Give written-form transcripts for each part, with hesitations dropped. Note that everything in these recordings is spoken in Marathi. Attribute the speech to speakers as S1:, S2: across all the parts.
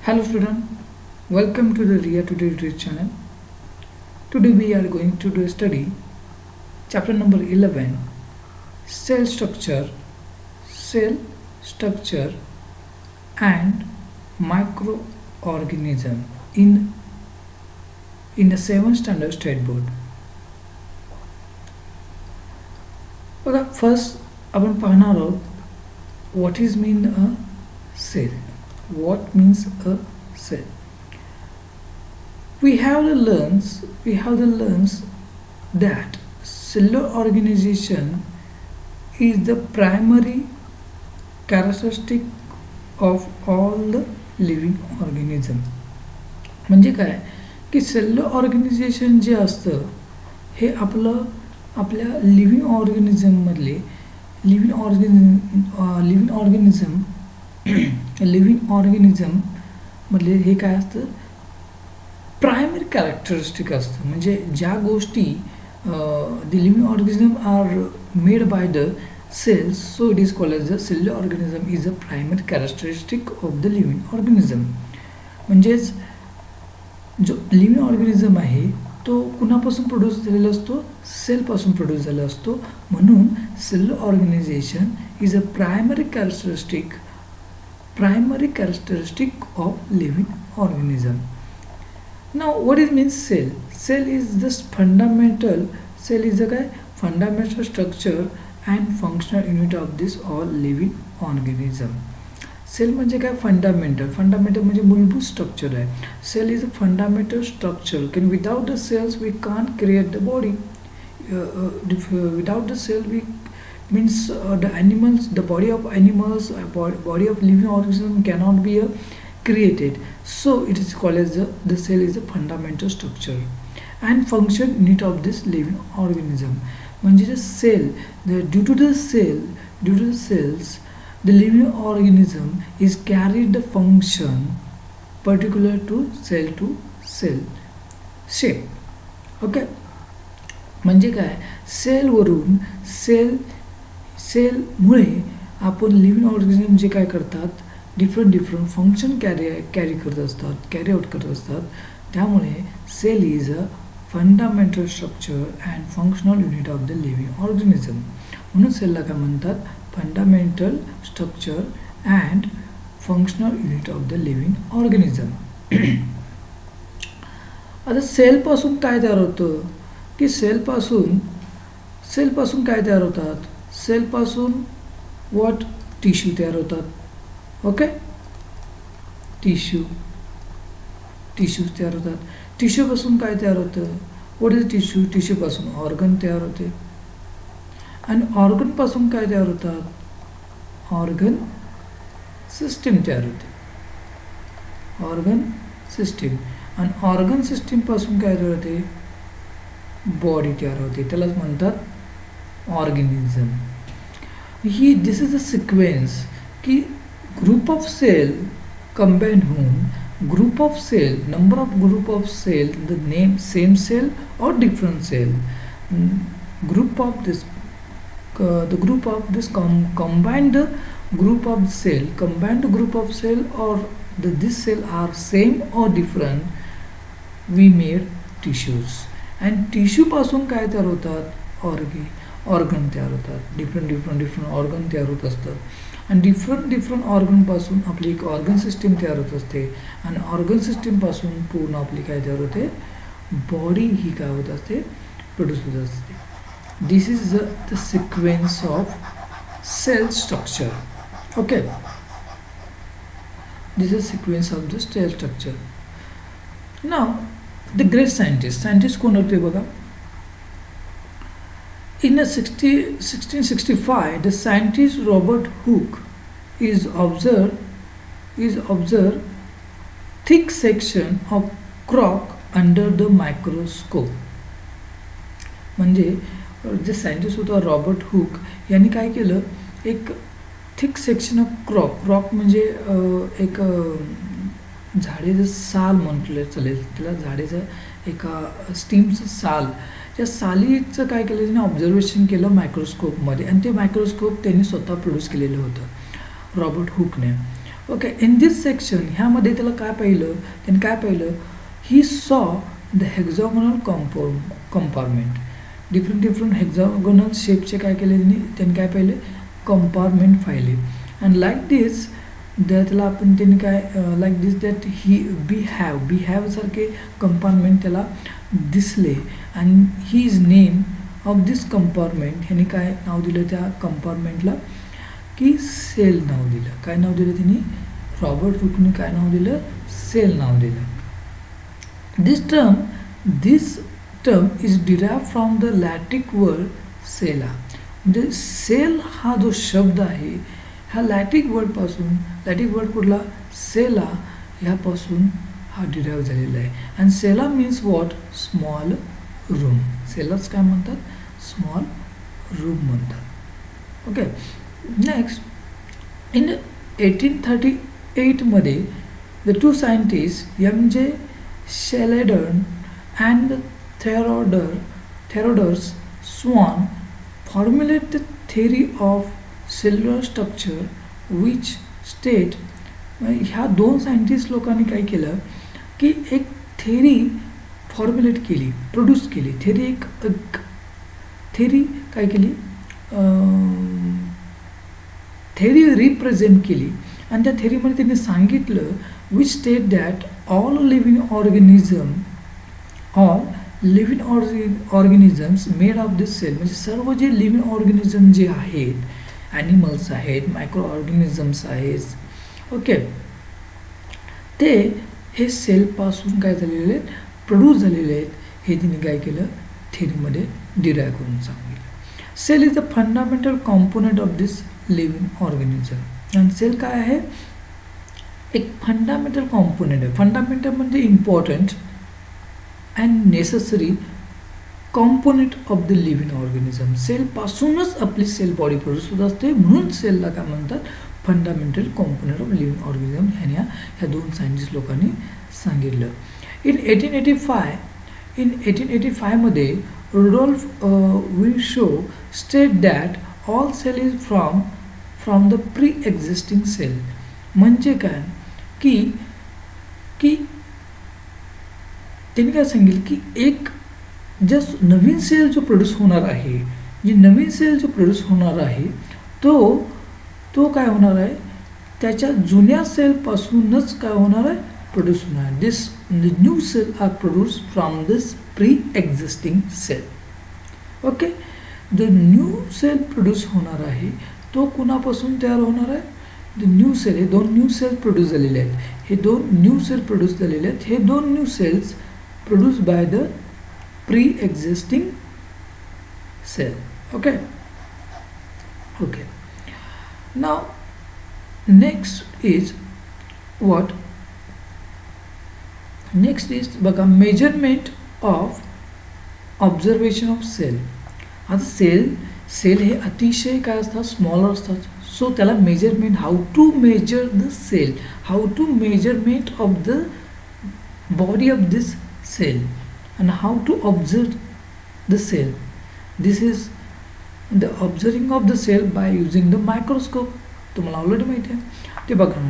S1: Hello student, welcome to the Ria Tutorial channel. Today we are going to study chapter number 11, cell structure and microorganism in the 7th standard state board. बघा फर्स्ट आपण पाहणार आहोत what is mean a cell. What means a cell? We have the learns that cellular organization is the primary characteristic of all the living organism. म्हणजे काय की सेल्युलर ऑर्गॅनायझेशन जे असतं हे आपल्या लिव्हिंग ऑर्गॅनिझममधले लिव्हिंग ऑर्गॅनिझम मधले हे काय असतं प्रायमरी कॅरेक्टरिस्टिक असतं. म्हणजे ज्या गोष्टी the living organism are made by the cells, so it is called as the cellular organism is a primary characteristic of the living organism. म्हणजेच जो लिव्हिंग ऑर्गॅनिझम आहे तो कुणापासून प्रोड्यूस झालेला असतो, सेलपासून प्रोड्यूस झालेला असतो. म्हणून cellular organisation is a primary characteristic of living organism. Now what it means cell? Cell is this cell is a fundamental structure and functional unit of this all living organism. Cell म्हणजे काय फंडामेंटल म्हणजे मूलभूत स्ट्रक्चर आहे. Cell is a fundamental structure can without the cells we can't create the body. Without the cell we means the animals, the body of animals, body of living organism cannot be created. So it is called as the cell is a fundamental structure and function unit of this living organism. म्हणजे sale due to the cells the living organism is carried the function particular to cell shape. Okay, म्हणजे काय सेलवरून सेलमुळे आपण लिव्हिंग ऑर्गॅनिझम जे काय करतात डिफरंट फंक्शन कॅरी आउट करत असतात. त्यामुळे cell is a fundamental structure and functional unit of the living organism. म्हणून सेलला काय म्हणतात, fundamental structure and functional unit of the living organism. आता सेलपासून काय तयार होतं की सेलपासून काय तयार होतात, सेलपासून व्हॉट टिश्यू तयार होतात. ओके, टिश्यूज तयार होतात. टिश्यूपासून काय तयार होतं, व्हॉट इज टिश्यूपासून ऑर्गन तयार होते. आणि ऑर्गनपासून काय तयार होतात, ऑर्गन सिस्टीम तयार होते. ऑर्गन सिस्टीम आणि ऑर्गन सिस्टीमपासून काय तयार होते, बॉडी तयार होते. त्यालाच म्हणतात organism. This is a sequence की ग्रुप ऑफ सेल कंबाईन होऊन group of cell, number of group of cell, the name same cell or different cell, group of this combined group of cell or this cell are same or different, we made tissues. and tissue पासून काय तयार होतात, ऑर्गन तयार होतात. डिफरंट ऑर्गन तयार होत असतात. आणि डिफरंट ऑर्गन पासून आपली एक ऑर्गन सिस्टीम तयार होत असते. आणि ऑर्गन सिस्टीम पासून पूर्ण आपली काय तयार होते, बॉडी ही काय होत असते, प्रोड्यूस होत असते. This is the sequence of cell structure. Okay, this is sequence of the cell structure. Now the great scientist कोण होते बघा. In 1665, the scientist Robert Hooke is observed thick section of cork under the microscope. म्हणजे जे सायंटिस्ट होता रॉबर्ट हुक यांनी काय केलं, एक थिक सेक्शन ऑफ क्रॉक म्हणजे एक झाडेचं साल म्हटलं चालेल त्याला, झाडेचं एका स्टीमचं साल, त्या सालीचं काय केलं त्यांनी ऑब्झर्वेशन केलं मायक्रोस्कोपमध्ये. आणि ते मायक्रोस्कोप त्यांनी स्वतः प्रोड्यूस केलेलं होतं रॉबर्ट हुकने. ओके, इन दिस सेक्शन ह्यामध्ये त्याला त्यांनी काय पाहिलं, he saw the hexagonal compartment, different hexagonal शेपचे काय केले त्यांनी काय पाहिले, कंपार्टमेंट पाहिले. अँड लाईक दिस त्याला आपण त्यांनी काय like this that he be have सारखे कंपार्टमेंट त्याला दिसले. And he is name of this compartment, ह्यांनी काय नाव दिलं त्या कंपार्टमेंटला, की सेल नाव दिलं. काय नाव दिलं त्यांनी, रॉबर्ट हुकने काय नाव दिलं, सेल नाव दिलं. This term is derived from the Latin word cella. म्हणजे सेल हा जो शब्द आहे हा लॅटिन वर्ड कुठला, सेला ह्यापासून हा डिराइव्ह झालेला आहे. And cella means what, small room. सेलाच काय म्हणतात, स्मॉल रूम म्हणतात. ओके, नेक्स्ट इन 1838 मध्ये the two scientist MJ Schleiden and थेरोडर्स Schwann formulate the theory of cellular structure which state, ह्या दोन सायंटिस्ट लोकांनी काय केलं की एक थेरी फॉर्म्युलेट केली, प्रोड्यूस केली. थेरी काय केली, थेरी रिप्रेझेंट केली. आणि त्या थेरीमध्ये त्यांनी सांगितलं which state that all living organisms made of this cell, म्हणजे सर्व जे लिव्हिंग ऑर्गॅनिझम जे आहेत, ॲनिमल्स आहेत, मायक्रो ऑर्गॅनिझम्स आहेत, ओके, ते हे सेलपासून काय झालेले आहेत, प्रोड्यूस झालेले आहेत. हे तिने काय केलं, थेरीमध्ये डिराइव्ह करून सांगितलं. Cell is the fundamental component of this living organism. आणि सेल काय आहे, एक फंडामेंटल कॉम्पोनंट आहे. फंडामेंटल म्हणजे important and necessary component of the living organism. सेलपासूनच आपली सेल बॉडी प्रोड्यूस होत असते, म्हणून सेलला काय म्हणतात, fundamental component of living organism. ह्या दोन सायंटिस्ट लोकांनी सांगितलं. इन 1885 मध्ये Rudolf Virchow state that all cell is from the pre existing cell. म्हणजे काय की त्यांनी काय सांगितलं की एक जस्ट नवीन सेल जो प्रोड्यूस होणार आहे, तो काय होणार आहे, त्याच्या जुन्या सेलपासूनच काय होणार आहे, प्रोड्यूस होणार. This new cell are produce from this pre existing cell. Okay, the new cell produce होणार आहे तो कुणापासून तयार होणार आहे, द न्यू सेल. हे दोन न्यू सेल प्रोड्यूस झालेले आहेत, हे दोन new cells produced by the pre-existing cell. Okay. Now next is what, बघा, measurement of observation of cell. आता सेल हे अतिशय काय असतात, स्मॉलर असतात. सो त्याला measurement, how to measure the cell, how to measurement of the body of this cell and how to observe the cell. This is the observing of the cell by using the microscope. तुम्हाला ऑलरेडी माहिती आहे ते. बघा,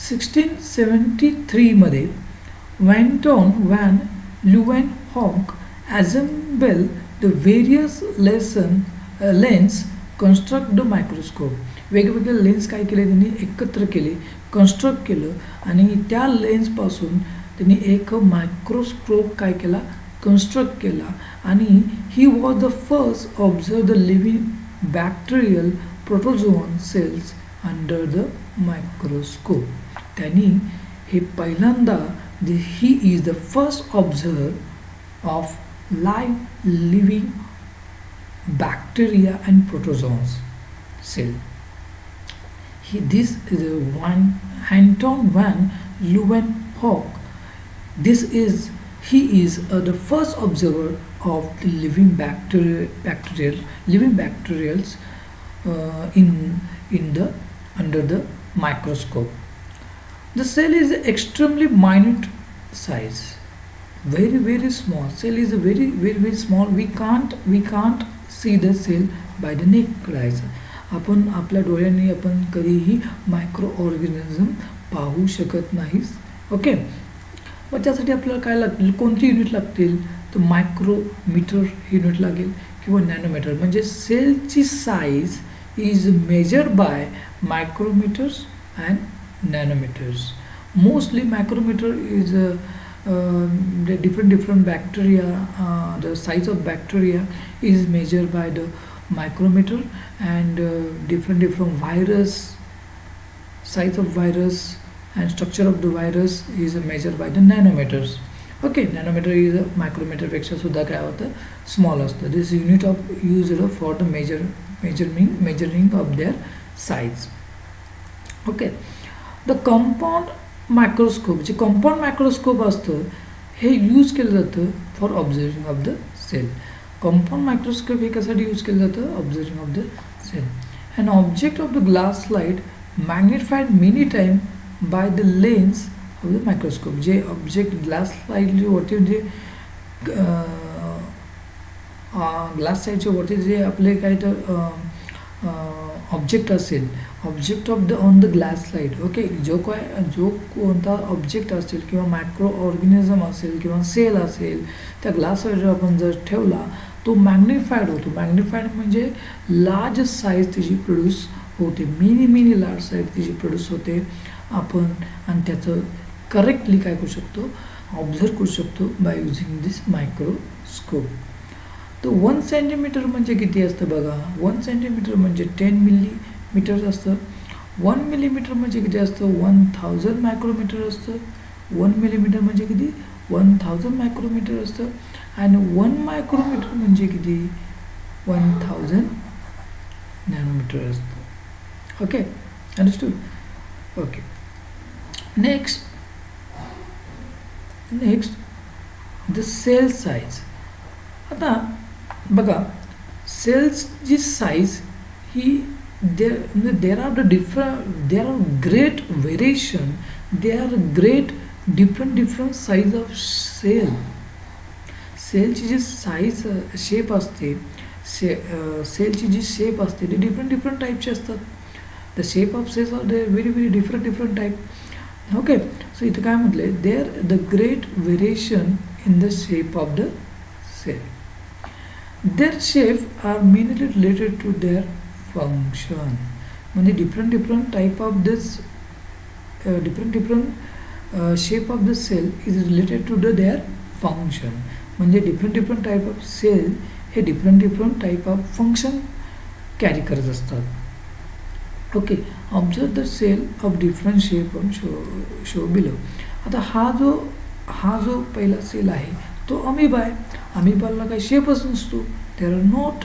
S1: 1673 मध्ये Anton van Leeuwenhoek assemble the various lens construct the microscope. वेगवेगळे लेन्स काय केले त्यांनी, एकत्र केले, कन्स्ट्रक्ट केलं, आणि त्या लेन्सपासून त्यांनी एक मायक्रोस्कोप काय केला, कन्स्ट्रक्ट केला. आणि he was the first observe the living bacterial protozoan cells under the microscope. त्यांनी हे पहिल्यांदा, he is the first observe of live living bacteria and protozoans cell. This is Anton van Leeuwenhoek. He is the first observer of the living bacterials under the microscope. The cell is extremely minute size, very small. Cell is very small. We can't see the cell by the naked eyes. आपण आपल्या डोळ्यांनी आपण कधीही मायक्रो ऑर्गॅनिझम पाहू शकत नाहीस. ओके, मग त्यासाठी आपल्याला काय लागतील, कोणती युनिट लागतील, तर मायक्रोमीटर युनिट लागेल किंवा नॅनोमीटर. म्हणजे सेलची size is measured by micrometres and nanometres. Mostly micrometre is the different bacteria, the size of bacteria is measured by the micrometer, and different virus, size of virus and structure of the virus is measured by the nanometers. Okay, nanometer is a micrometer पेक्षा सुद्धा काय होतं, small असतं. This unit of used for the measuring of their size. Okay, the compound microscope, जे कंपाऊंड मायक्रोस्कोप असतं हे यूज केलं जातं for observing of the cell. Compound microscope हे कशासाठी यूज केलं जातं, observing of the cell. An object of the glass slide magnified many time by the lens of the microscope. जे ऑब्जेक्ट ग्लास स्लाइडच्या वरती जे ग्लास साईडच्या वरती जे आपले काही तर ऑब्जेक्ट असेल, object of the on the glass slide. Okay, जो कोणता ऑब्जेक्ट असेल किंवा मायक्रो ऑर्गॅनिझम असेल किंवा सेल असेल, त्या ग्लास साईडवर आपण जर ठेवला तो मॅग्निफाईड होतो. मॅग्निफाईड म्हणजे लार्ज साईज त्याची प्रोड्यूस होते, मिनी लार्ज साईज त्याची प्रोड्यूस होते. आपण आणि त्याचं करेक्टली काय करू शकतो, ऑब्झर्व करू शकतो बाय युझिंग दिस मायक्रोस्कोप. तर 1 सेंटीमीटर म्हणजे किती असतं बघा, 1 सेंटीमीटर म्हणजे 10 मिलीमीटर असतं. 1 मिलीमीटर म्हणजे किती असतं, 1000 मायक्रोमीटर असतं. 1 मिलीमीटर म्हणजे किती, 1000 मायक्रोमीटर असतं. आणि 1 मायक्रोमीटर म्हणजे किती, 1000 नॅनोमीटर असतं. Okay, understood. Okay, next the cell size. आता बघा, सेल्सची साईज ही there are great variation, there are great different size of cell. सेलची जी साईज शेप असते, सेलची जी शेप असते ते डिफरंट टाईपचे असतात. The shape of cells are there very different type. Okay, so इथं काय म्हटलंय, there the great variation in the shape of the cell. Their shape are mainly related to their function. म्हणजे different type of this different shape of the cell is related to their function. म्हणजे different type of cell हे different type of function carry करत असतात. Okay, observe the cell of different shape on show below. आता हा जो पहिला सेल आहे तो अमिबा आहे. अमिबाला काही शेपच नसतो. There are not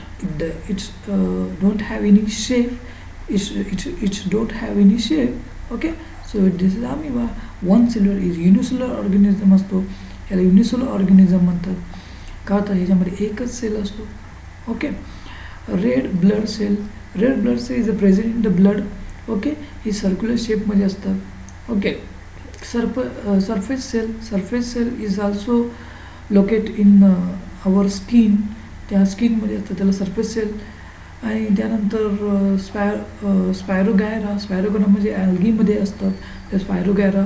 S1: it's don't have any shape, it's don't have any shape. Okay, so this is amoeba. 1 cellular is unicellular organism असतो, याला युनिसेल्युलर ऑर्गॅनिझम म्हणतात. का तर ह्याच्यामध्ये एकच सेल असतो. Okay, red blood cell is present in the blood. Okay, ही सर्क्युलर शेपमध्ये असतात. Okay, surface cell is also located in our skin. त्या स्किनमध्ये असतं, त्याला सरफेस सेल. आणि त्यानंतर स्पायरोगॅरा म्हणजे ॲल्गीमध्ये असतात. त्या Spirogyra,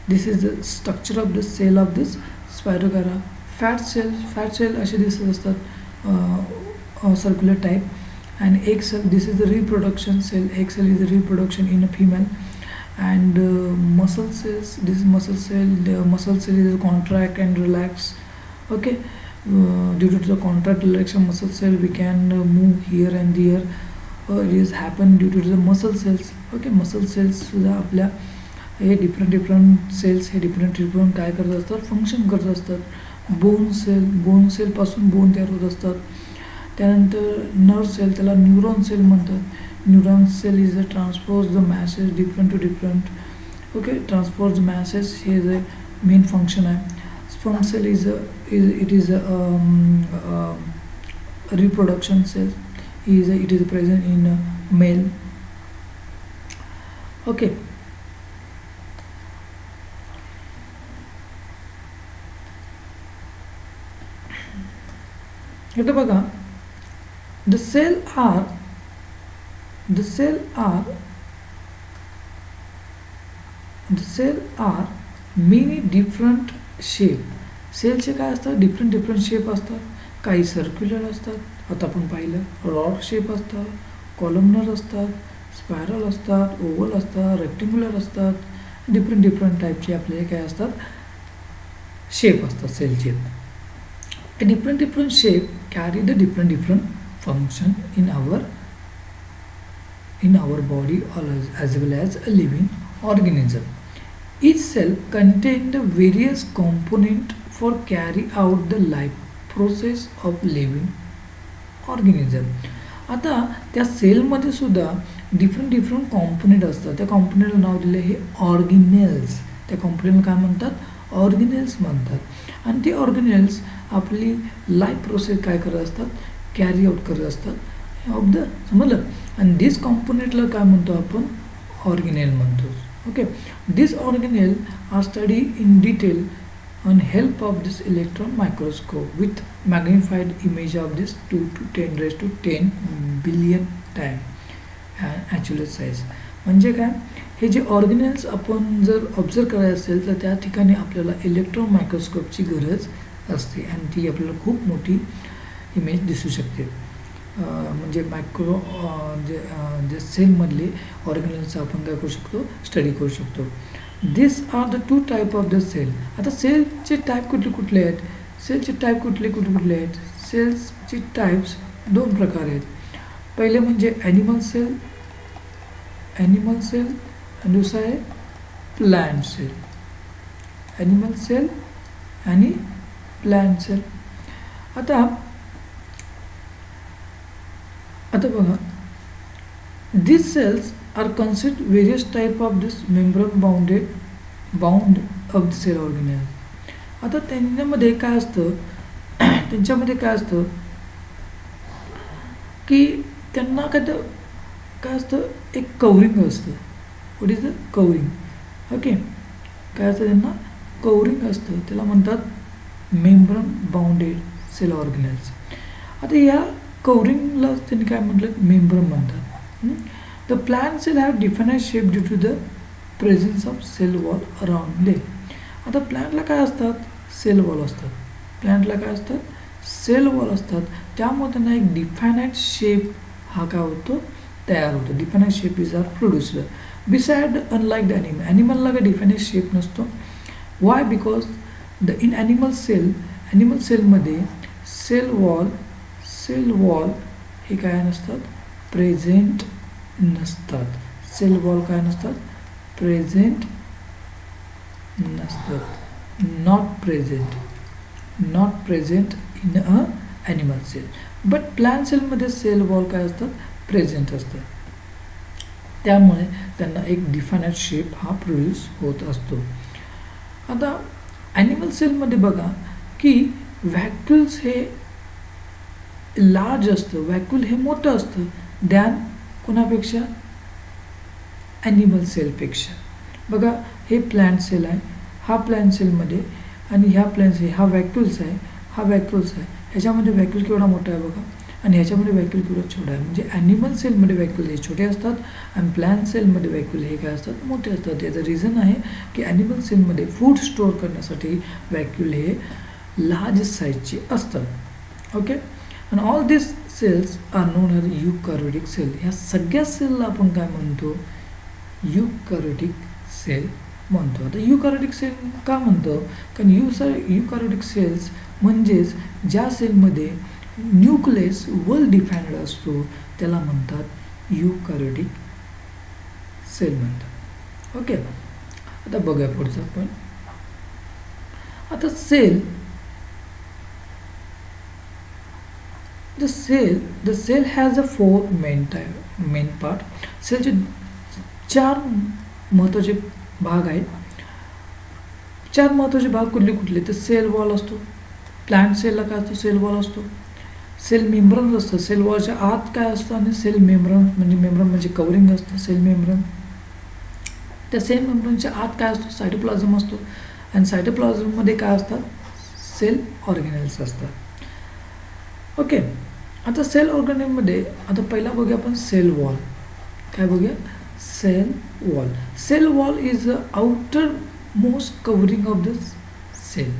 S1: this is the structure of the cell of this Spirogyra. Fat cell असे दिसत असतात, circular type. And egg cell, this is the reproduction cell. Egg cell is the reproduction in a female. And muscle cells, this is muscle cell. The muscle cell is contract and relax. Okay, due to the contract relaxation muscle cell we can move here and there. It is happen due to the muscle cells. Okay, muscle cells सुद्धा आपल्या हे different cells हे different काय करत असतात, फंक्शन करत असतात. बोन सेल पासून बोन तयार होत असतात. त्यानंतर नर्व सेल, त्याला न्यूरॉन सेल म्हणतात. Neuron cell is a transpose the message different to different. Okay, transpose message हे जे मेन फंक्शन आहे. Sperm cell it is a reproduction cell, it is present in male. Okay, इथं बघा, the cell are the cell are many different shape. सेलचे काय असतात, डिफरंट शेप असतात. काही सर्क्युलर असतात, आता आपण पाहिलं. रॉड शेप असतात, कॉलमनर असतात, स्पायरल असतात, ओव्हल असतात, रेक्टेंग्युलर असतात. डिफरंट टाईपचे आपले काय असतात, शेप असतात सेलचे. Different shape carry the different function in our body as well as a living organism. Each cell contains the various components for carry out the life process of living organism. आता त्या सेलमध्ये सुद्धा डिफरंट कॉम्पोनेंट असतात. त्या कॉम्पोनेंटला नाव दिलं हे ऑर्गेनेल्स. त्या कॉम्पोनेंटला काय म्हणतात, ऑर्गेनेल्स म्हणतात. आणि ते ऑर्गेनेल्स आपली लाईफ प्रोसेस काय करत असतात, कॅरी आउट करत असतात ऑफ द, समजलं. आणि दिस कॉम्पोनेंटला काय म्हणतो आपण, ऑर्गेनेल म्हणतो. Okay, this organelle are study in detail on help of this electron microscope with magnified image of this 2 to 10 raised to 10 billion time actual size. म्हणजे काय, हे जे ऑर्गेनेल्स आपण जर ऑब्झर्व करायचं असेल तर त्या ठिकाणी आपल्याला इलेक्ट्रॉन मायक्रोस्कोपची गरज असते आणि ती आपल्याला खूप मोठी इमेज दिसू शकते. म्हणजे मायक्रो जे सेलमधले ऑर्गेनेल्स आपण काय करू शकतो, स्टडी करू शकतो. This are the two type of the cell. आता सेलचे टाईप कुठले आहेत, सेलचे टाईप कुठले आहेत. सेल्सचे टाईप्स दोन प्रकार आहेत. पहिले म्हणजे ॲनिमल सेल आणि दुसरा आहे प्लांट सेल. ॲनिमल सेल आणि प्लांट सेल. आता बघा, दिस cells are considered various type of this membrane bound of the cell organelle. आता त्यांच्यामध्ये काय असतं की त्यांना काय असतं, एक कवरिंग असतं. What is the covering. Okay, काय असतं, त्यांना कवरिंग असतं, त्याला म्हणतात मेम्ब्रेन बाउंडेड सेल ऑर्गेनेल्स. आता या कवरिंगला त्यांनी काय म्हटलं, मेम्ब्रेन म्हणतात. The plant cell have definite shape due to the presence of cell wall around them. आता प्लॅन्टला काय असतात, सेल वॉल असतात. सेल वॉल असतात, त्यामुळे त्यांना एक डिफायनाइट शेप हा काय होतो, तयार होतो. Definite shape is are produced. Beside unlike the ॲनिमलला काय डिफायनाइट शेप नसतो. वाय, बिकॉज इन ॲनिमल सेलमध्ये सेल वॉल हे काय नसतात, प्रेझेंट नसतात. सेल वॉल काय नसतात, प्रेझेंट नसतात. Not present in a animal cell. But plant सेलमध्ये सेल वॉल काय असतात, प्रेझेंट असतात. त्यामुळे त्यांना एक डिफायनाइट शेप हा प्रोड्यूस होत असतो. आता ॲनिमल सेलमध्ये बघा की व्हॅक्युल्स हे लार्ज असतं, व्हॅक्युल हे मोठं असतं दॅन कोणापेक्षा, ॲनिमल सेलपेक्षा. बघा, हे प्लांट सेल आहे, हा प्लांट सेलमध्ये, आणि ह्या प्लांट सेल हा व्हॅक्युल्स आहे. ह्याच्यामध्ये व्हॅक्युल केवढा मोठा आहे बघा, आणि ह्याच्यामध्ये व्हॅक्युल केवढा छोटा आहे. म्हणजे ॲनिमल सेलमध्ये व्हॅक्युल हे छोटे असतात आणि प्लांट सेलमध्ये व्हॅक्युल हे काय असतात, मोठे असतात. याचं रिझन आहे की ॲनिमल सेलमध्ये फूड स्टोअर करण्यासाठी व्हॅक्युल हे लार्ज साईजचे असतात. ओके, आणि all this cells are known as eukaryotic cell. ह्या सगळ्या सेलला आपण काय म्हणतो, यूकॅरियोटिक सेल म्हणतो. आता यूकॅरियोटिक सेल का म्हणतो, कारण यूकॅरियोटिक सेल्स म्हणजेच ज्या सेलमध्ये न्यूक्लियस वेल डिफाईन्ड असतो त्याला म्हणतात यूकॅरियोटिक सेल म्हणतात. ओके, आता बघूया पुढचं आपण. आता the cell has a four main part. सेलचे 4 महत्त्वाचे भाग आहेत. 4 महत्त्वाचे भाग कुठले, तर सेल वॉल असतो. प्लांट सेलला काय असतो, सेल वॉल असतो. सेल मेम्ब्रेन असतं, सेल वॉलच्या आत काय असतं, आणि सेल मेम्ब्रेन म्हणजे कवरिंग असतं, सेल मेम्ब्रेन. त्या सेल मेम्ब्रेनच्या आत काय असतो, सायटोप्लाझम असतो, आणि सायटोप्लाझममध्ये काय असतात, सेल ऑर्गेनेल्स असतात. ओके, आता सेल ऑर्गेनेलमध्ये आता पहिला बघूया आपण सेल वॉल. काय बघूया, cell wall. Cell wall is the outermost covering of the cell.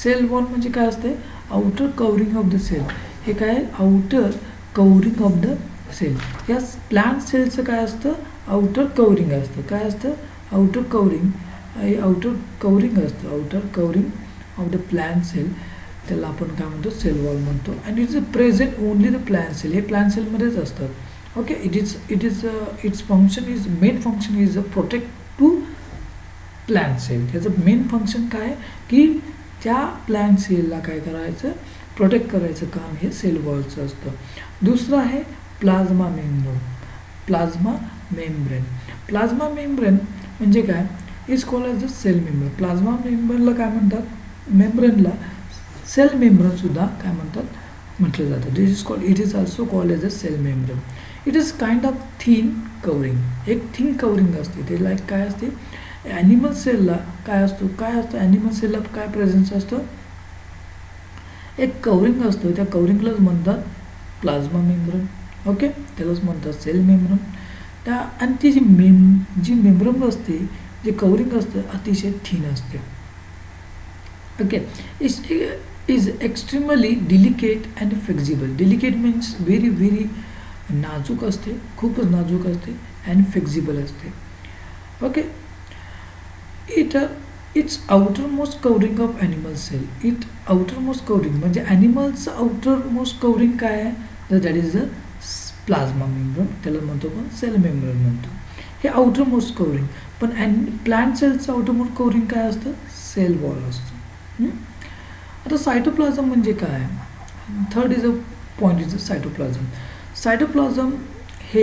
S1: Cell wall म्हणजे काय असते? Outer covering of the cell. हे काय? Outer covering of the cell. या प्लांट सेलचं काय असतं? आउटर कवरिंग असतं. काय असतं? Outer covering. आउटर कवरिंग असतं. Outer covering of the plant cell, त्याला आपण काय म्हणतो? सेल वॉल म्हणतो. And it is present only the plant cell. हे प्लांट सेलमध्येच असतात. Okay. Its function is, main function is protect to plant cell. त्याचं मेन फंक्शन काय? की त्या प्लांट सेलला काय करायचं? प्रोटेक्ट करायचं काम हे सेल वॉलचं असतं. दुसरं आहे plasma membrane. Plasma membrane. Plasma membrane म्हणजे काय? Is called as the cell membrane. Plasma मेम्ब्रेनला काय म्हणतात? मेम्ब्रेनला सेल मेम्ब्रेन सुद्धा काय म्हणतात? म्हटलं जातं. This is called, it is also called as a cell membrane. It is kind of thin covering. एक थिन कवरिंग असते. ते लाईक काय असते? ॲनिमल सेलला काय असतो? काय असतं? ॲनिमल सेलला काय प्रेझेन्स असतं? एक कवरिंग असतं. त्या कवरिंगलाच म्हणतात प्लाझ्मा मेम्ब्रेन. ओके. त्यालाच म्हणतात सेल मेम्ब्रेन. त्या आणि ती जी मेम्ब्रेन असते, जे कवरिंग असतं, अतिशय थिन असते. Okay. Is extremely delicate and flexible. Delicate means very नाजूक असते, खूपच नाजूक असते, अँड फ्लेक्झिबल असते. Okay. Its outermost covering of animal cell. It outermost covering म्हणजे ॲनिमलचं आउटरमोस्ट कवरिंग काय आहे? That is the plasma membrane. त्याला म्हणतो पण सेल मेम्ब्रेन म्हणतो. हे आउटरमोस्ट कवरिंग. पण प्लांट सेलचं आउटरमोस्ट कवरिंग काय असतं? सेल वॉल असतं. आता सायटोप्लाझम म्हणजे काय? Third is a point is a cytoplasm. Cytoplasm हे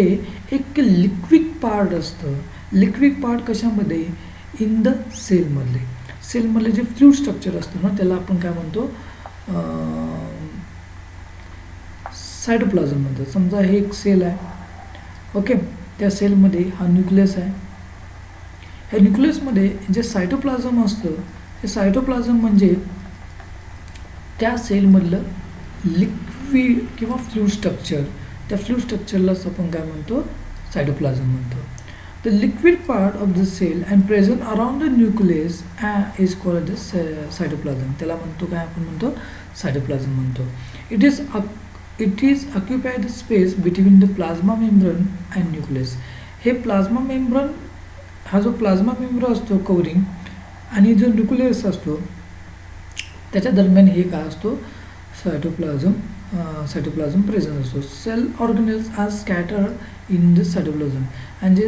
S1: एक लिक्विड पार्ट असतं. लिक्विड पार्ट कशामध्ये? इन द सेलमधले. सेलमधले जे फ्लूइड स्ट्रक्चर असतं ना, त्याला आपण काय म्हणतो? सायटोप्लाझम म्हणतात. समजा हे एक सेल आहे. ओके. त्या सेलमध्ये हा न्यूक्लियस आहे. ह्या न्यूक्लियसमध्ये जे सायटोप्लाझम असतं, हे सायटोप्लाझम म्हणजे त्या सेलमधलं लिक्विड किंवा फ्लूइड स्ट्रक्चर. त्या फ्लूइड स्ट्रक्चरलाच आपण काय म्हणतो? सायटोप्लाझम म्हणतो. The liquid part of the cell and present around the nucleus is called the cytoplasm. त्याला म्हणतो काय? आपण म्हणतो सायटोप्लाझम म्हणतो. It is occupied the space between the plasma membrane and nucleus. हे प्लाझ्मा मेम्ब्रेन, हा जो प्लाझ्मा मेम्ब्रेन असतो कवरिंग, आणि जो न्यूक्लियस असतो त्याच्या दरम्यान हे काय असतो? सायटोप्लाझम प्रेझेंट असतो. Cell organelles are scattered in the cytoplasm. आणि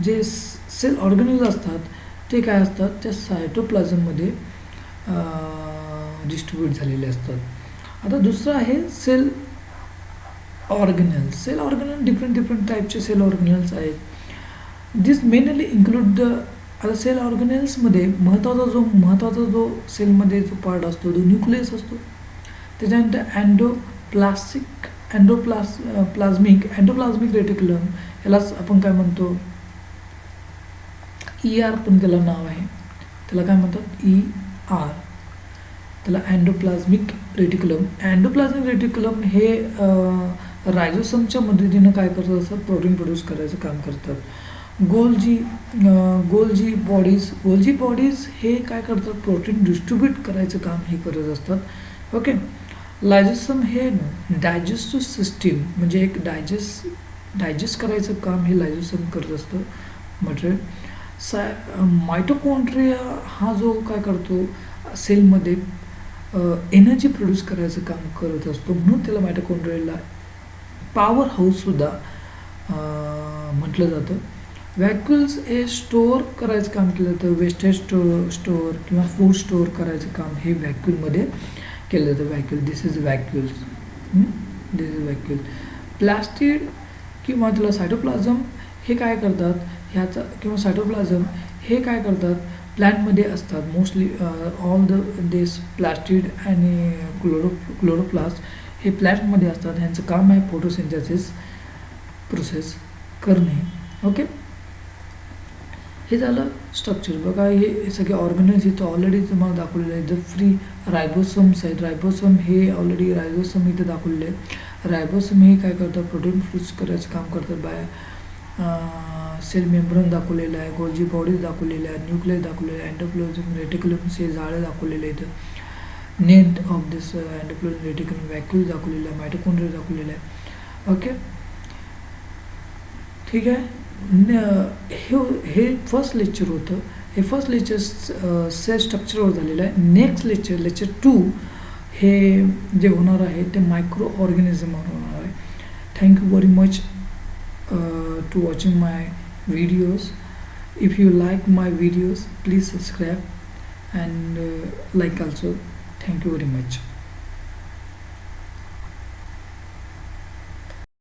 S1: जे सेल ऑर्गनेल्स असतात ते काय असतात? त्या सायटोप्लाझममध्ये डिस्ट्रीब्यूट झालेले असतात. आता दुसरं आहे sale organelles. Sale organelle different टाईपचे सेल ऑर्गनेल्स आहेत. दिस मेनली इंक्लूड द, आता सेल ऑर्गनेल्समध्ये महत्त्वाचा जो सेलमध्ये जो पार्ट असतो तो न्यूक्लियस असतो. त्याच्यानंतर एंडोप्लाझ्मिक रेटिक्युलम, यालाच आपण काय म्हणतो? ER पण त्याला नाव आहे. त्याला काय म्हणतात? ER. त्याला एंडोप्लाझ्मिक रेटिक्युलम. एंडोप्लाझ्मिक रेटिक्युलम हे रायझोसमच्या मदतीनं काय करतात? असं प्रोटीन प्रोड्यूस करायचं काम करतात. गोल्जी बॉडीज हे काय करतात? प्रोटीन डिस्ट्रीब्यूट करायचं काम हे करत असतात. ओके. लायझोसम हे डायजेस्टिव्ह सिस्टीम म्हणजे एक डायजेस्ट करायचं काम हे लायझोसम करत असतं मटेरियल. मायटोकॉन्ड्रिया हा जो काय करतो? सेलमध्ये एनर्जी प्रोड्यूस करायचं काम करत असतो. म्हणून त्याला मायटोकॉन्ड्रियाला पॉवर हाऊससुद्धा म्हटलं जातं. व्हॅक्युल्स हे स्टोअर करायचं काम केलं जातं. वेस्टेज स्टोअर किंवा फूड स्टोअर करायचं काम हे व्हॅक्यूलमध्ये केलं जातं. व्हॅक्यूल, दिस इज व्हॅक्यूल्स. प्लास्टिड किंवा त्याला सायटोप्लाझम हे काय करतात? ह्याचा किंवा सायटोप्लाझम हे काय करतात? प्लॅन्टमध्ये असतात. मोस्टली ऑल दिस प्लास्टिड आणि क्लोरोप्लास्ट हे प्लॅन्टमध्ये असतात. ह्यांचं काम आहे फोटोसिंथेसिस प्रोसेस करणे. ओके. हे झालं स्ट्रक्चर. बघा हे सगळे ऑर्गनेल्स इथं ऑलरेडी तुम्हाला दाखवलेले आहेत. द फ्री रायबोसोम्स आहेत. रायबोसोम हे ऑलरेडी रायबोसोम इथं दाखवलेले आहेत. रायबोसोम हे काय करतात? प्रोटीन फ्यूज करायचं काम करतात. सेल मेम्ब्रेन दाखवलेलं आहे, गोल्जी बॉडीज दाखवलेल्या आहे, न्यूक्लियस दाखवलेलं आहे, एंडोप्लाझ्म रेटिक्युलम हे जाळे दाखवलेले आहेत, नेट ऑफ दिस एंडोप्लाझ्म रेटिक्युलम व्हॅक्यूल दाखवलेलं आहे, मायटोकॉन्ड्रिया दाखवलेलं आहे. ओके, ठीक आहे. हे फर्स्ट लेक्चर होतं. हे फर्स्ट लेक्चर सेल स्ट्रक्चरवर झालेलं आहे. नेक्स्ट लेक्चर 2 हे जे होणार आहे ते मायक्रो ऑर्गॅनिझमवर होणार आहे. Thank you very much to watching my videos. If you like my videos, please subscribe and like also. Thank you very much.